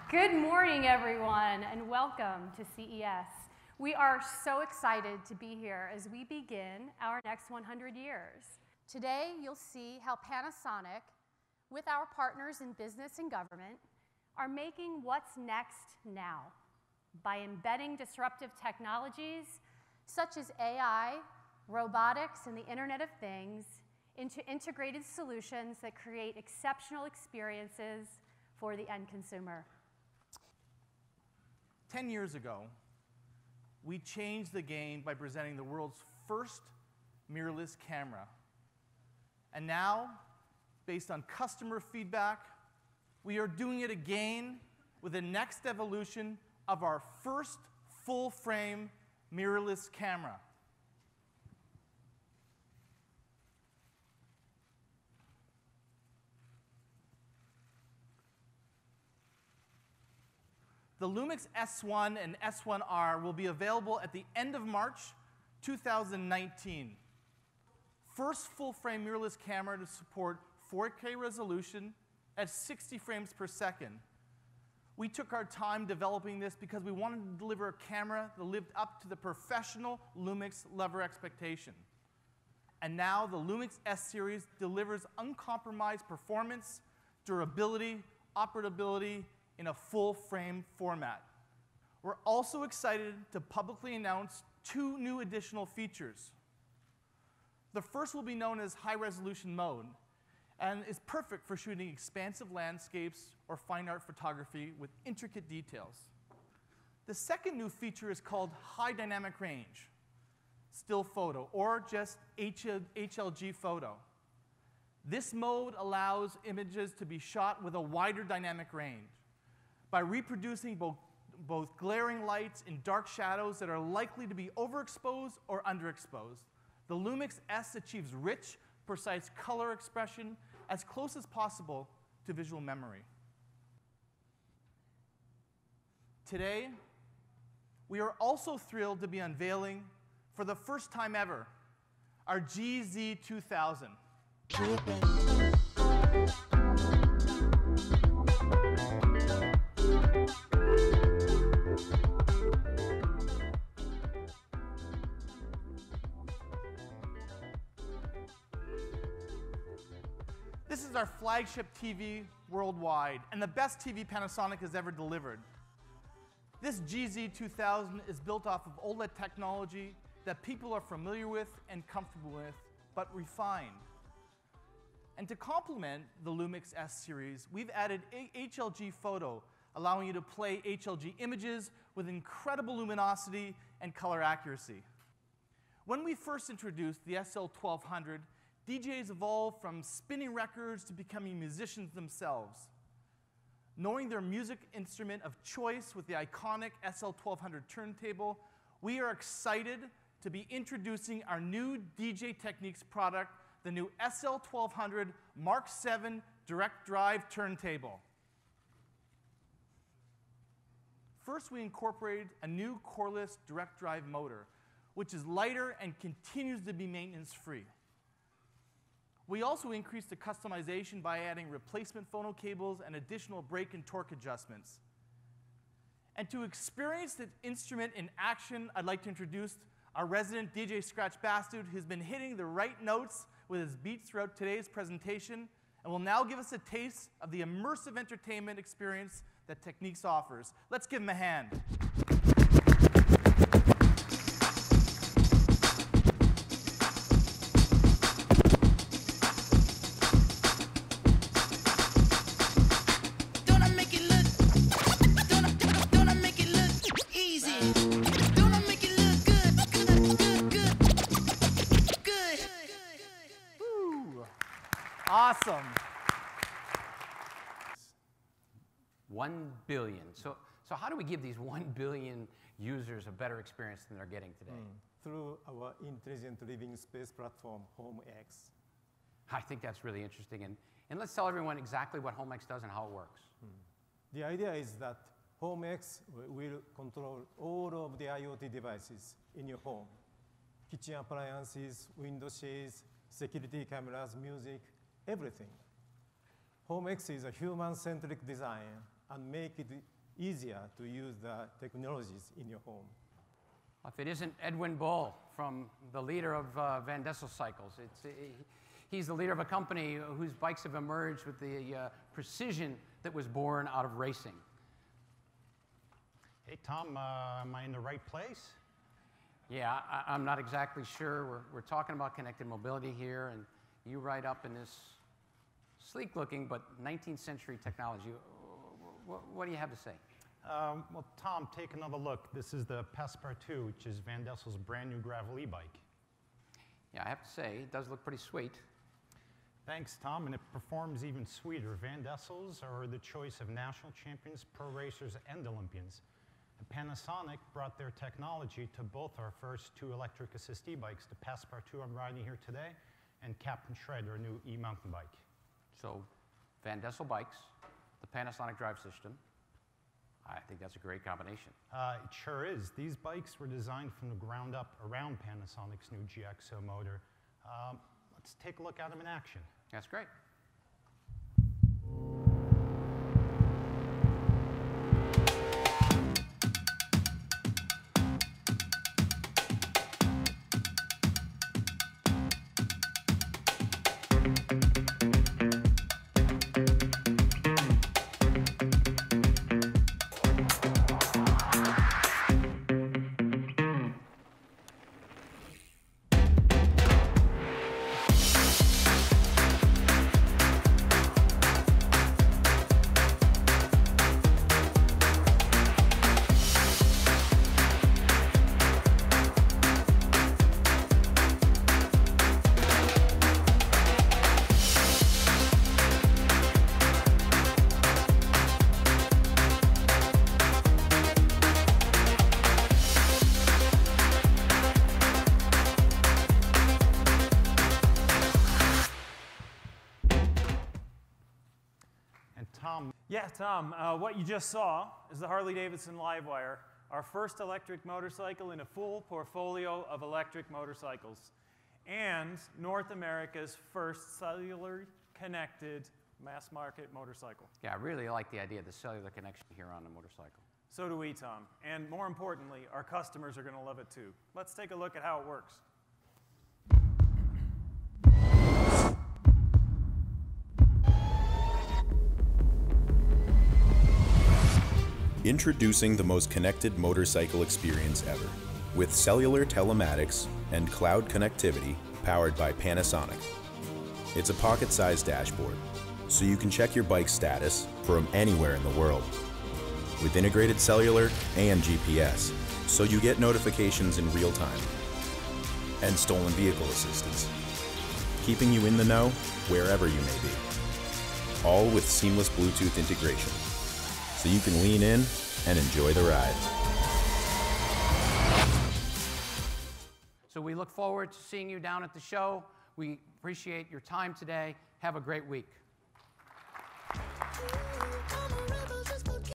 Good morning, everyone, and welcome to CES. We are so excited to be here as we begin our next 100 years. Today, you'll see how Panasonic, with our partners in business and government, are making what's next now by embedding disruptive technologies such as AI, robotics, and the Internet of Things into integrated solutions that create exceptional experiences for the end consumer. 10 years ago, we changed the game by presenting the world's first mirrorless camera. And now, based on customer feedback, we are doing it again with the next evolution of our first full-frame mirrorless camera. The Lumix S1 and S1R will be available at the end of March 2019. First full-frame mirrorless camera to support 4K resolution at 60 frames per second. We took our time developing this because we wanted to deliver a camera that lived up to the professional Lumix level expectation. And now the Lumix S-Series delivers uncompromised performance, durability, operability, in a full-frame format. We're also excited to publicly announce 2 new additional features. The first will be known as high-resolution mode, and is perfect for shooting expansive landscapes or fine art photography with intricate details. The second new feature is called high dynamic range, still photo, or just HLG photo. This mode allows images to be shot with a wider dynamic range by reproducing both glaring lights and dark shadows that are likely to be overexposed or underexposed. The Lumix S achieves rich, precise color expression as close as possible to visual memory. Today, we are also thrilled to be unveiling, for the first time ever, our GZ2000. This is our flagship TV worldwide, and the best TV Panasonic has ever delivered. This GZ2000 is built off of OLED technology that people are familiar with and comfortable with, but refined. And to complement the Lumix S-Series, we've added HLG photo, allowing you to play HLG images with incredible luminosity and color accuracy. When we first introduced the SL1200, DJs evolved from spinning records to becoming musicians themselves. Knowing their music instrument of choice with the iconic SL1200 turntable, we are excited to be introducing our new DJ Techniques product, the new SL1200 Mark VII Direct Drive turntable. First, we incorporated a new cordless direct drive motor, which is lighter and continues to be maintenance-free. We also increased the customization by adding replacement phono cables and additional brake and torque adjustments. And to experience the instrument in action, I'd like to introduce our resident DJ Scratch Bastard, who's been hitting the right notes with his beats throughout today's presentation, and will now give us a taste of the immersive entertainment experience that Techniques offers. Let's give him a hand. Awesome. 1 billion. So how do we give these 1 billion users a better experience than they're getting today? Through our intelligent living space platform, HomeX. I think that's really interesting. And let's tell everyone exactly what HomeX does and how it works. The idea is that HomeX will control all of the IoT devices in your home. Kitchen appliances, window shades, security cameras, music, everything. HomeX is a human-centric design and make it easier to use the technologies in your home. If it isn't Edwin Bull, from the leader of Van Dessel Cycles, he's the leader of a company whose bikes have emerged with the precision that was born out of racing. Hey, Tom, am I in the right place? Yeah, I'm not exactly sure. We're talking about connected mobility here, and you ride up in this sleek-looking but 19th century technology. What do you have to say? Well, Tom, take another look. This is the Passepartout, which is Van Dessel's brand new gravel e-bike. Yeah, I have to say, it does look pretty sweet. Thanks, Tom, and it performs even sweeter. Van Dessels are the choice of national champions, pro racers, and Olympians. And Panasonic brought their technology to both our first two electric assist e-bikes, the Passepartout I'm riding here today, and Captain Shred, our new e-mountain bike. So, Van Dessel bikes, the Panasonic drive system. I think that's a great combination. It sure is. These bikes were designed from the ground up around Panasonic's new GXO motor. Let's take a look at them in action. That's great. Yeah, Tom, what you just saw is the Harley-Davidson Livewire, our first electric motorcycle in a full portfolio of electric motorcycles, and North America's first cellular-connected mass-market motorcycle. Yeah, I really like the idea of the cellular connection here on the motorcycle. So do we, Tom. And more importantly, our customers are going to love it too. Let's take a look at how it works. Introducing the most connected motorcycle experience ever, with cellular telematics and cloud connectivity powered by Panasonic. It's a pocket-sized dashboard, so you can check your bike's status from anywhere in the world. With integrated cellular and GPS, so you get notifications in real time. And stolen vehicle assistance, keeping you in the know wherever you may be. All with seamless Bluetooth integration, so you can lean in and enjoy the ride. So we look forward to seeing you down at the show. We appreciate your time today. Have a great week.